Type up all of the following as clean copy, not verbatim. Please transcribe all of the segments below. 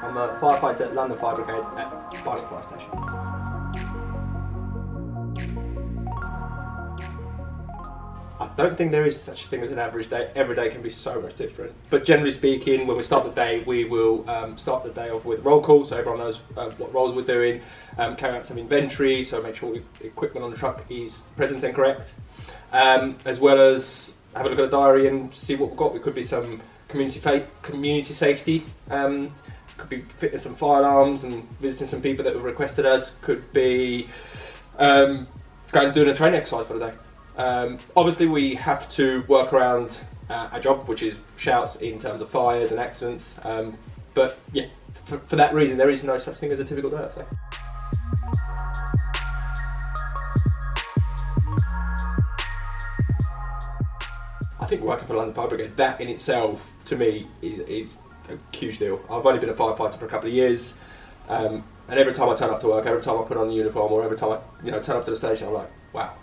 I'm a firefighter at London Fire Brigade at Barnet Fire Station. I don't think there is such a thing as an average day. Every day can be so much different. But generally speaking, when we start the day, we will start the day off with roll call, so everyone knows what roles we're doing, carry out some inventory, so make sure the equipment on the truck is present and correct, as well as have a look at the diary and see what we've got. It could be some community safety, could be fitting some fire alarms and visiting some people that have requested us, could be going and doing a training exercise for the day. Obviously we have to work around our job, which is shouts in terms of fires and accidents, but yeah, for that reason there is no such thing as a typical day, I'd say. I think working for London Fire Brigade, that in itself to me is a huge deal. I've only been a firefighter for a couple of years, and every time I turn up to work, every time I put on the uniform, or every time I turn up to the station, I'm like, wow,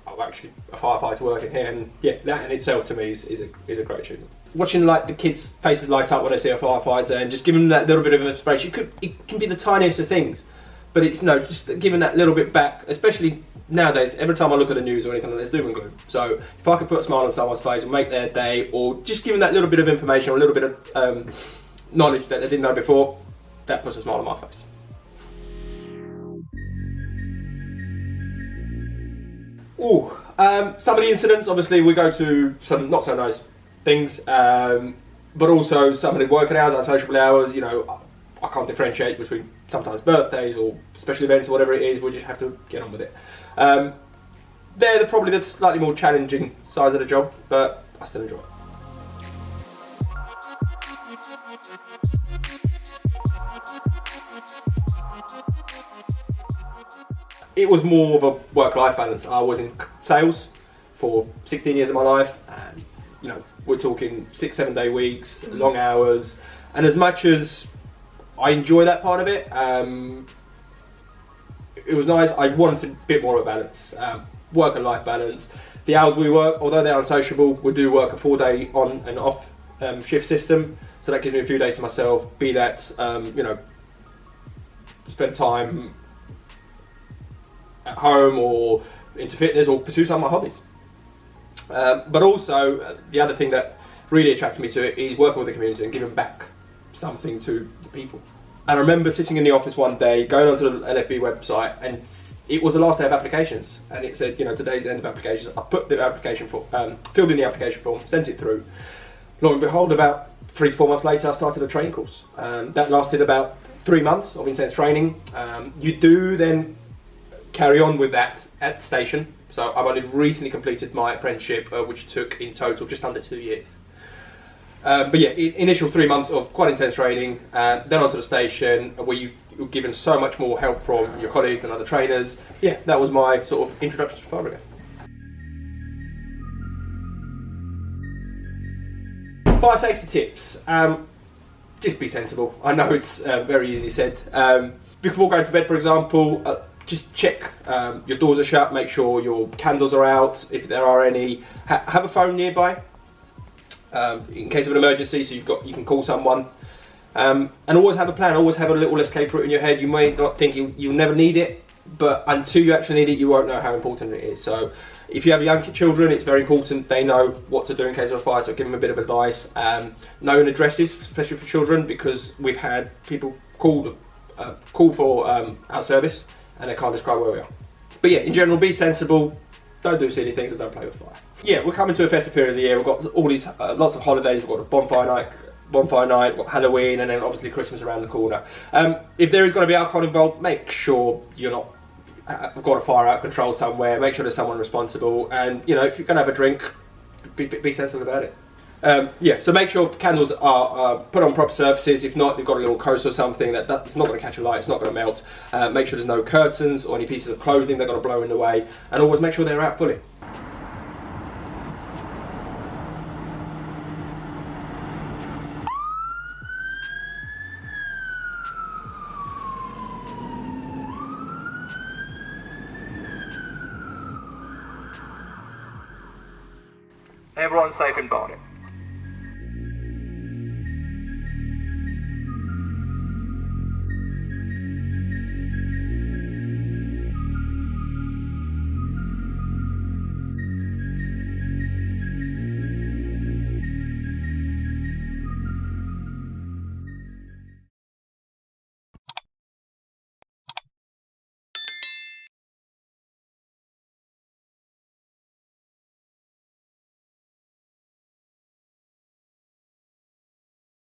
I'm actually a firefighter working here, and yeah, that in itself to me is a great achievement. Watching like the kids' faces light up when they see a firefighter and just giving them that little bit of inspiration, it can be the tiniest of things, but it's just giving that little bit back, especially nowadays. Every time I look at the news or anything like this, doom and gloom. So if I could put a smile on someone's face and make their day, or just giving that little bit of information or a little bit of knowledge that they didn't know before, that puts a smile on my face. Some of the incidents, obviously we go to some not so nice things, but also some of the working hours, unsociable hours, I can't differentiate between sometimes birthdays or special events or whatever it is, we just have to get on with it. They're probably the slightly more challenging sides of the job, but I still enjoy it. It was more of a work-life balance. I was in sales for 16 years of my life, and we're talking 6-7 day weeks, long hours, and as much as I enjoy that part of it, it was nice. I wanted a bit more of a balance, work and life balance. The hours we work, although they're unsociable, we do work a 4-day on and off shift system, so that gives me a few days to myself, be that spend time at home or into fitness or pursue some of my hobbies. But also the other thing that really attracted me to it is working with the community and giving back something to the people. And I remember sitting in the office one day, going onto the LFB website, and it was the last day of applications, and it said, today's the end of applications. I put the application form, filled in the application form, sent it through. Lo and behold, about 3 to 4 months later, I started a training course. That lasted about 3 months of intense training. You do then carry on with that at the station. So I've only recently completed my apprenticeship, which took in total just under 2 years. But yeah, initial 3 months of quite intense training, then onto the station where you're given so much more help from your colleagues and other trainers. Yeah, that was my sort of introduction to Fire Brigade. Fire safety tips. Just be sensible. I know it's very easily said. Before going to bed, for example, just check your doors are shut, make sure your candles are out, if there are any. Have a phone nearby, in case of an emergency, so you can call someone. And always have a plan, always have a little escape route in your head. You may not think you'll never need it, but until you actually need it, you won't know how important it is. So if you have young children, it's very important they know what to do in case of a fire, so give them a bit of advice. Knowing addresses, especially for children, because we've had people call for our service and they can't describe where we are. But yeah, in general, be sensible, don't do silly things, and don't play with fire. Yeah, we're coming to a festive period of the year. We've got all these lots of holidays. We've got a bonfire night, we've got Halloween, and then obviously Christmas around the corner. If there is going to be alcohol involved, make sure you're not got a fire out of control somewhere. Make sure there's someone responsible, and if you're going to have a drink, be sensible about it. Yeah, so make sure candles are put on proper surfaces. If not, they've got a little coast or something that's not going to catch a light, it's not going to melt. Make sure there's no curtains or any pieces of clothing that are going to blow in the way, and always make sure they're out fully. Everyone safe in Barnet.